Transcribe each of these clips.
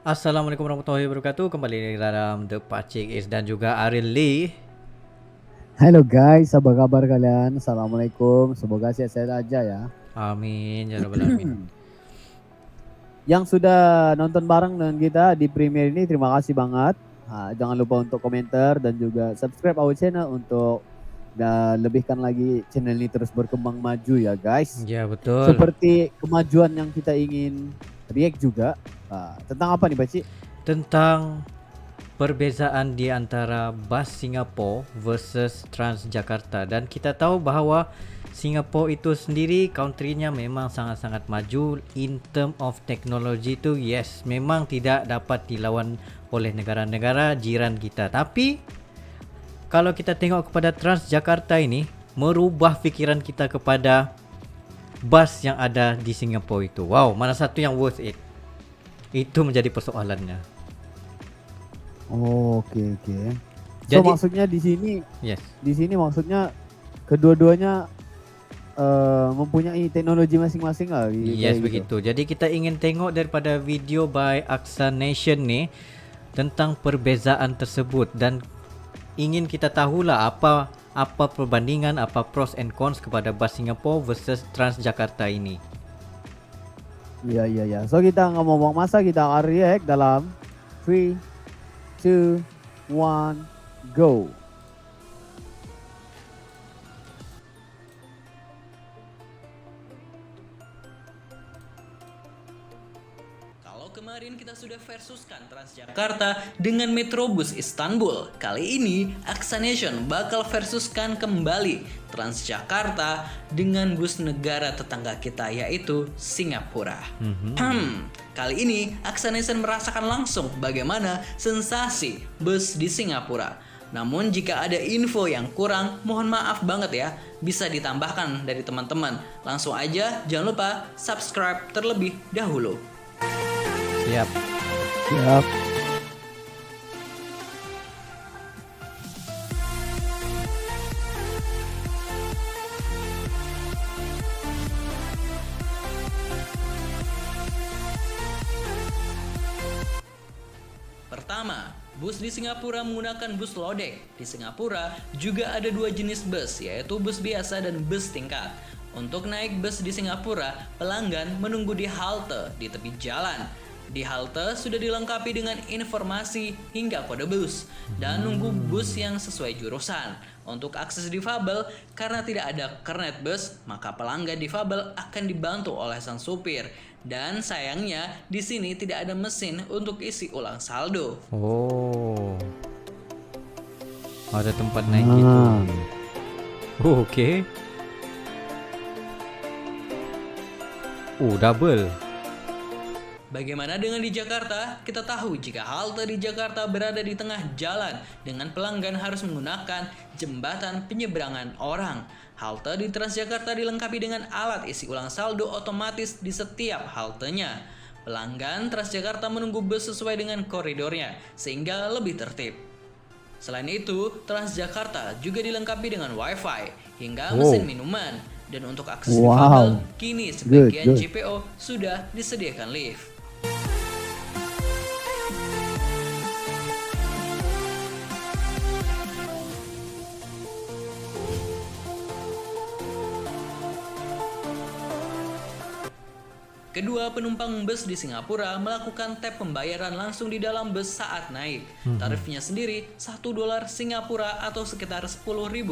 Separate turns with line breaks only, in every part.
Assalamualaikum warahmatullahi wabarakatuh. Kembali dalam The Pacik Is dan juga Ariel Lee.
Halo guys, apa kabar kalian? Assalamualaikum, semoga sehat-sehat aja ya.
Amin ya rabbal alamin.
Yang sudah nonton bareng dengan kita di premiere ini, terima kasih banget. Jangan lupa untuk komentar dan juga subscribe our channel untuk lebihkan lagi channel ini terus berkembang maju ya guys.
Ya betul.
Seperti kemajuan yang kita ingin react juga. Tentang apa nih Baci?
Tentang perbezaan di antara bus Singapore versus Transjakarta, dan kita tahu bahawa Singapore itu sendiri countrynya memang sangat-sangat maju in term of technology tu. Yes, memang tidak dapat dilawan oleh negara-negara jiran kita. Tapi kalau kita tengok kepada Transjakarta ini, merubah fikiran kita kepada bus yang ada di Singapura itu. Wow, mana satu yang worth it? Itu menjadi persoalannya.
Oke. So
Jadi,
maksudnya
yes.
di sini maksudnya kedua-duanya mempunyai teknologi masing-masing lah.
Yes,
Kayak gitu.
begitu. Jadi kita ingin tengok daripada video by Aksa Nation ni tentang perbezaan tersebut, dan ingin kita tahulah apa perbandingan, apa pros and cons kepada bus Singapore versus Transjakarta ini.
Iya. So kita nggak mau buang masa, kita akan react dalam 3, 2, 1, go.
Kalau kemarin kita sudah versuskan Transjakarta dengan Metrobus Istanbul, kali ini Aksanation bakal versuskan kembali Transjakarta dengan bus negara tetangga kita yaitu Singapura. Kali ini Aksanation merasakan langsung bagaimana sensasi bus di Singapura. Namun jika ada info yang kurang, mohon maaf banget ya, bisa ditambahkan dari teman-teman. Langsung aja, jangan lupa subscribe terlebih dahulu.
Siap.
Pertama, bus di Singapura menggunakan bus lodek. Di Singapura juga ada dua jenis bus, yaitu bus biasa dan bus tingkat. Untuk naik bus di Singapura, pelanggan menunggu di halte di tepi jalan. Di halte sudah dilengkapi dengan informasi hingga kode bus dan nunggu bus yang sesuai jurusan. Untuk akses difabel, karena tidak ada kernet bus, maka pelanggan difabel akan dibantu oleh sang supir. Dan sayangnya di sini tidak ada mesin untuk isi ulang saldo.
Oh. Ada tempat naik gitu. Oh, okey. Oh, double.
Bagaimana dengan di Jakarta? Kita tahu jika halte di Jakarta berada di tengah jalan dengan pelanggan harus menggunakan jembatan penyeberangan orang. Halte di Transjakarta dilengkapi dengan alat isi ulang saldo otomatis di setiap haltenya. Pelanggan Transjakarta menunggu bus sesuai dengan koridornya sehingga lebih tertib. Selain itu, Transjakarta juga dilengkapi dengan wifi hingga mesin minuman. Dan untuk akses difabel, kini sebagian JPO sudah disediakan lift. Kedua penumpang bus di Singapura melakukan tap pembayaran langsung di dalam bus saat naik. Tarifnya sendiri $1 Singapura atau sekitar Rp10.000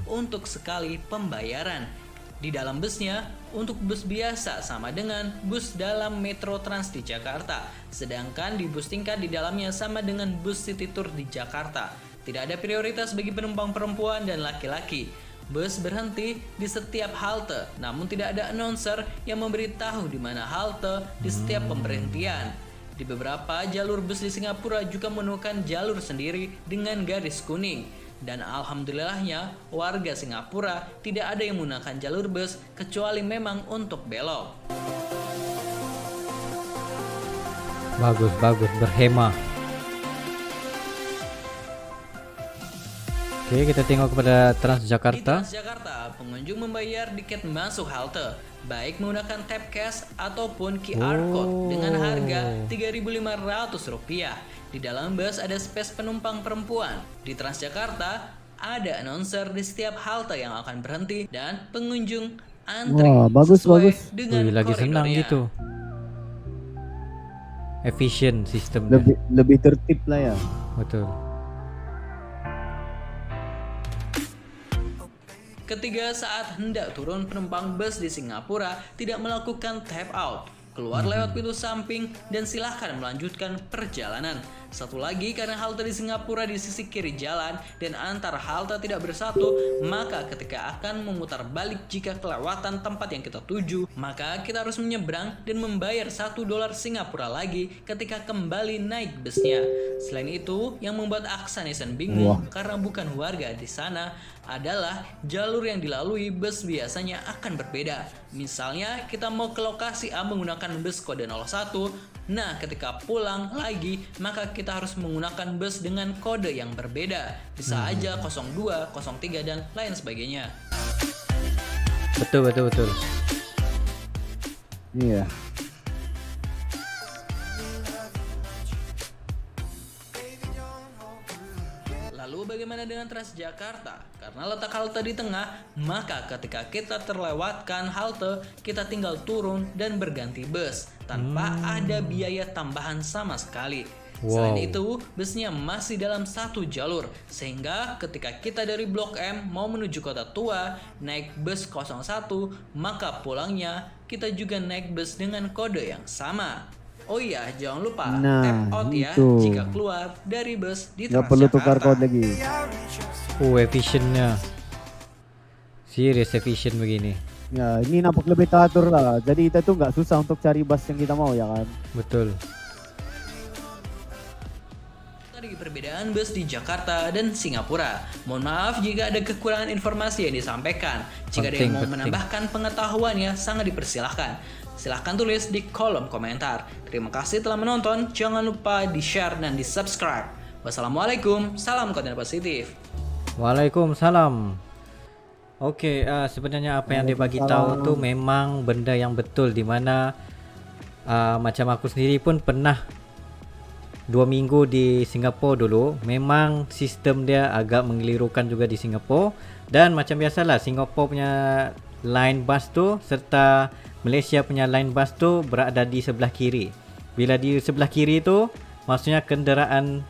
untuk sekali pembayaran. Di dalam busnya, untuk bus biasa sama dengan bus dalam Metro Trans di Jakarta. Sedangkan di bus tingkat di dalamnya sama dengan bus City Tour di Jakarta. Tidak ada prioritas bagi penumpang perempuan dan laki-laki. Bus berhenti di setiap halte, namun tidak ada announcer yang memberitahu di mana halte di setiap pemberhentian. Di beberapa jalur bus di Singapura juga menemukan jalur sendiri dengan garis kuning. Dan alhamdulillahnya warga Singapura tidak ada yang menggunakan jalur bus kecuali memang untuk belok.
Bagus, berhemah. Oke, kita tengok kepada
Di
Transjakarta.
Transjakarta, pengunjung membayar tiket masuk halte baik menggunakan tap cash ataupun QR code dengan harga Rp3.500. Di dalam bus ada space penumpang perempuan. Di Transjakarta ada announcer di setiap halte yang akan berhenti dan pengunjung antri
Wah, bagus,
sesuai
bagus.
dengan
Wih, lagi senang
koridornya.
gitu. Efisien sistemnya.
Lebih tertib lah ya.
Betul.
Ketiga, saat hendak turun, penumpang bus di Singapura tidak melakukan tap out. Keluar lewat pintu samping dan silahkan melanjutkan perjalanan. Satu lagi, karena halte di Singapura di sisi kiri jalan dan antar halte tidak bersatu, maka ketika akan memutar balik jika kelewatan tempat yang kita tuju, maka kita harus menyeberang dan membayar $1 Singapura lagi ketika kembali naik busnya. Selain itu, yang membuat Aksanesen bingung karena bukan warga di sana adalah jalur yang dilalui bus biasanya akan berbeda. Misalnya kita mau ke lokasi A menggunakan bus kode 01, nah ketika pulang lagi maka kita harus menggunakan bus dengan kode yang berbeda. Bisa aja 02, 03 dan lain sebagainya.
Betul.
Iya.
Lalu bagaimana dengan Transjakarta? Karena letak halte di tengah, maka ketika kita terlewatkan halte, kita tinggal turun dan berganti bus tanpa ada biaya tambahan sama sekali. Selain itu, busnya masih dalam satu jalur, sehingga ketika kita dari Blok M mau menuju Kota Tua, naik bus 01, maka pulangnya kita juga naik bus dengan kode yang sama. Oh iya, jangan lupa tap out ya
itu.
jika keluar dari bus di
Nggak perlu tukar
Transjakarta.
kode lagi.
Efisiennya. Serius efisien begini.
Ya, ini nampak lebih teratur lah. Jadi kita tuh nggak susah untuk cari bus yang kita mau ya kan.
Betul.
Tadi perbedaan bus di Jakarta dan Singapura. Mohon maaf jika ada kekurangan informasi yang disampaikan. Jika ada yang mau
Penting.
menambahkan pengetahuannya, sangat dipersilahkan. Silahkan tulis di kolom komentar. Terima kasih telah menonton. Jangan lupa di-share dan di-subscribe. Wassalamualaikum. Salam konten positif.
Waalaikumsalam. Oke, sebenarnya apa yang dia bagi tahu tuh memang benda yang betul, di mana macam aku sendiri pun pernah 2 minggu di Singapura dulu. Memang sistem dia agak mengelirukan juga di Singapura, dan macam biasalah Singapura punya line bus tu serta Malaysia punya line bus tu berada di sebelah kiri. Bila di sebelah kiri tu maksudnya kenderaan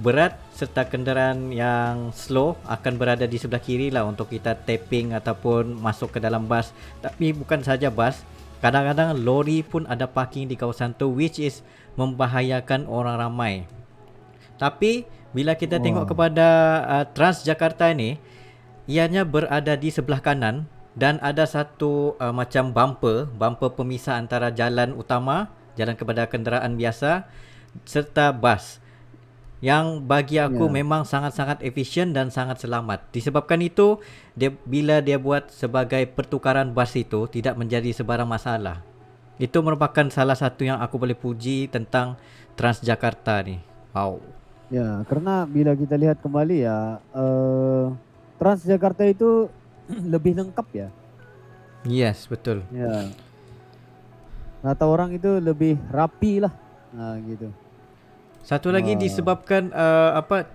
berat serta kenderaan yang slow akan berada di sebelah kiri lah untuk kita tapping ataupun masuk ke dalam bus. Tapi bukan saja bus, kadang-kadang lori pun ada parking di kawasan tu, which is membahayakan orang ramai. Tapi bila kita tengok kepada Transjakarta ini, ianya berada di sebelah kanan dan ada satu macam bumper pemisah antara jalan utama, jalan kepada kenderaan biasa serta bus, yang bagi aku memang sangat-sangat efisien dan sangat selamat. Disebabkan itu, bila dia buat sebagai pertukaran bus itu tidak menjadi sebarang masalah. Itu merupakan salah satu yang aku boleh puji tentang Transjakarta ni. Wow.
Ya, karena bila kita lihat kembali ya, Transjakarta itu lebih lengkap ya.
Yes, betul.
Ya. Kata orang itu lebih rapi lah. Nah, gitu.
Satu lagi disebabkan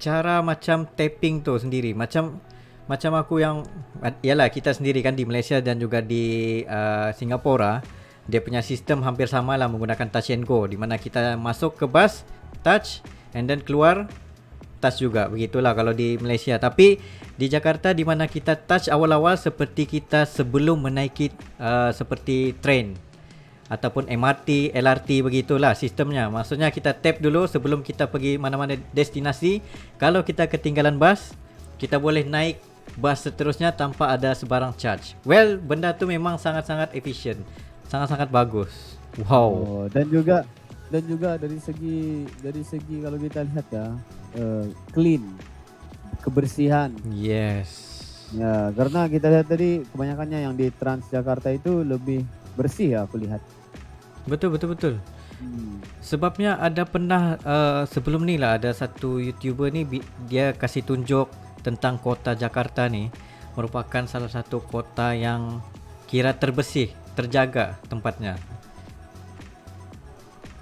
cara macam tapping tu sendiri. Macam aku yang ialah kita sendiri kan di Malaysia dan juga di Singapura, dia punya sistem hampir sama lah menggunakan touch and go, di mana kita masuk ke bus, touch, and then keluar touch juga. Begitulah kalau di Malaysia. Tapi di Jakarta, di mana kita touch awal-awal seperti kita sebelum menaiki seperti train ataupun MRT, LRT, begitulah sistemnya. Maksudnya kita tap dulu sebelum kita pergi mana-mana destinasi. Kalau kita ketinggalan bus, kita boleh naik bus seterusnya tanpa ada sebarang charge. Well, benda tu memang sangat-sangat efisien, sangat-sangat bagus. Wow.
Dan juga dari segi kalau kita lihat ya, clean, kebersihan.
Yes.
Ya, karena kita lihat tadi kebanyakannya yang di Transjakarta itu lebih bersih ya aku lihat.
Betul. Sebabnya ada pernah sebelum ni lah ada satu YouTuber ni dia kasih tunjuk tentang kota Jakarta nih, merupakan salah satu kota yang kira terbersih, terjaga tempatnya.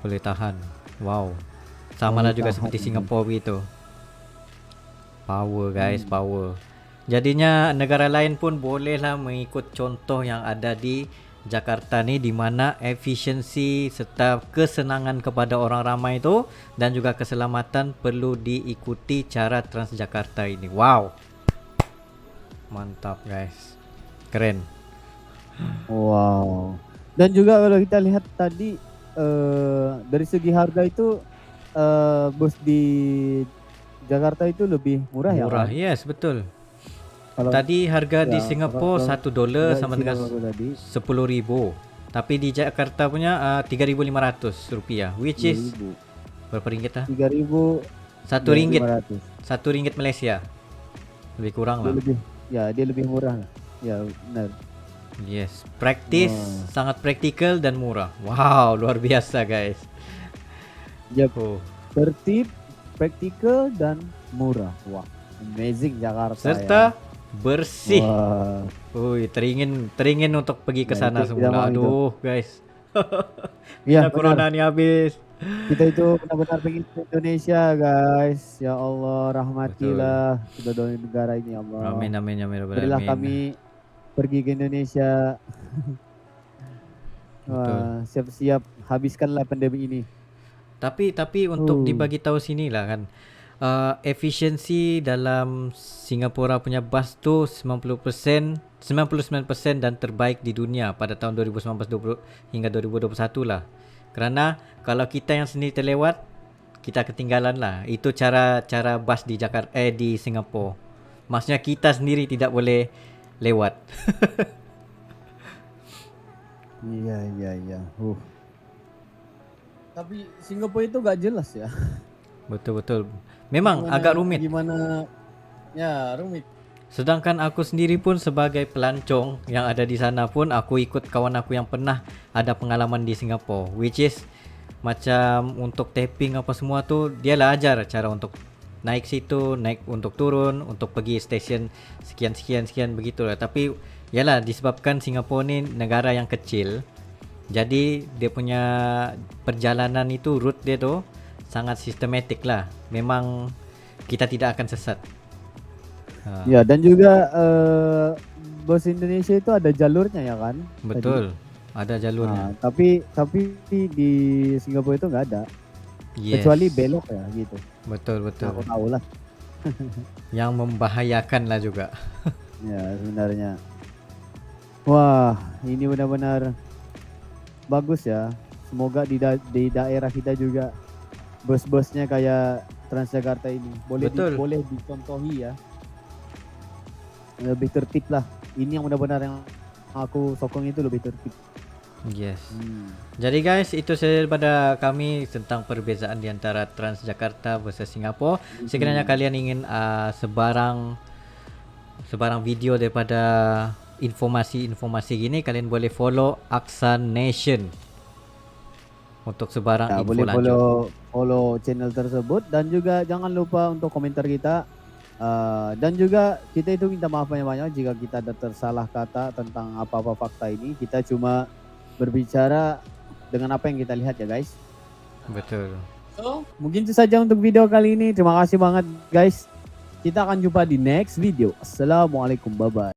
Boleh tahan. Wow. Sama lah
Boleh
juga
tahan,
seperti
ya.
Singapura gitu. Power guys, power. Jadinya negara lain pun bolehlah mengikut contoh yang ada di Jakarta nih, di mana efisiensi serta kesenangan kepada orang ramai itu dan juga keselamatan perlu diikuti cara Transjakarta ini. Wow. Mantap guys. Keren.
Wow. Dan juga kalau kita lihat tadi dari segi harga itu bus di Jakarta itu lebih murah, ya
Murah.
kan?
Yes, betul.
Kalau
Tadi harga di
ya,
Singapura
kalau
$1 sama dengan
Singapura tadi
10.000. Tapi di Jakarta punya $3.500, which is
2.000,
berapa ringgit lah?
3.000,
RM1.
500.
RM1 Malaysia. Lebih kurang
Dia
lah.
lebih, ya dia lebih murah lah. Ya benar.
Yes, praktis,
Wow.
sangat praktikal dan murah. Wow, luar biasa guys.
Yap.
Oh.
Tertib, praktikal dan murah. Wah, amazing Jakarta.
Serta
ya.
bersih.
Wah.
Wih, teringin untuk pergi ke
Nah,
sana
itu kita
semula.
mau itu.
Aduh, guys.
Iya,
Ya, corona nih habis.
kita itu benar-benar pengen ke Indonesia, guys. Ya Allah, rahmatilah kedua negara ini, ya Allah.
Amin amin amin ya rabbal
Berilah
alamin.
kami pergi ke Indonesia.
Betul.
Wah, siap-siap habiskanlah pandemi ini.
Tapi untuk dibagi tahu sini lah kan, efisiensi dalam Singapura punya bus tu 99% dan terbaik di dunia pada tahun 2019 hingga 2021 lah. Kerana kalau kita yang sendiri terlewat, kita ketinggalan lah. Itu cara bus di Jakarta di Singapura. Maksudnya kita sendiri tidak boleh lewat.
Iya. Tapi Singapura itu gak jelas ya.
Betul. Memang agak rumit.
Gimana? Ya, rumit.
Sedangkan aku sendiri pun sebagai pelancong yang ada di sana pun, aku ikut kawan aku yang pernah ada pengalaman di Singapura, which is macam untuk tapping apa semua tu dia lah ajar cara untuk naik situ, naik untuk turun, untuk pergi stesen sekian begitulah. Tapi yalah, disebabkan Singapura ni negara yang kecil, jadi dia punya perjalanan itu, route dia tu sangat sistematik lah. Memang kita tidak akan sesat.
Ya, dan juga bus Indonesia itu ada jalurnya, ya kan?
Betul.
Tadi.
Ada jalurnya.
Tapi di Singapura itu nggak ada.
Yes.
Kecuali belok ya gitu.
Betul.
Aku tahu lah.
Yang membahayakan lah juga.
Ya, sebenarnya. Wah, ini benar-benar bagus ya. Semoga di daerah kita juga bus-busnya kayak Transjakarta ini boleh dicontohi ya. Lebih tertib lah. Ini yang benar-benar yang aku sokong itu, lebih tertib.
Yes. Jadi guys, itu saja daripada kami tentang perbezaan di antara Transjakarta versus Singapura. Sekiranya kalian ingin sebarang video daripada informasi gini, kalian boleh follow Aksan Nation untuk sebarang info
boleh
lanjut.
follow channel tersebut, dan juga jangan lupa untuk komentar kita. Dan juga kita itu minta maaf banyak-banyak jika kita ada tersalah kata tentang apa-apa fakta ini. Kita cuma berbicara dengan apa yang kita lihat ya guys.
Betul.
So, mungkin itu saja untuk video kali ini. Terima kasih banget guys. Kita akan jumpa di next video. Assalamualaikum, bye-bye.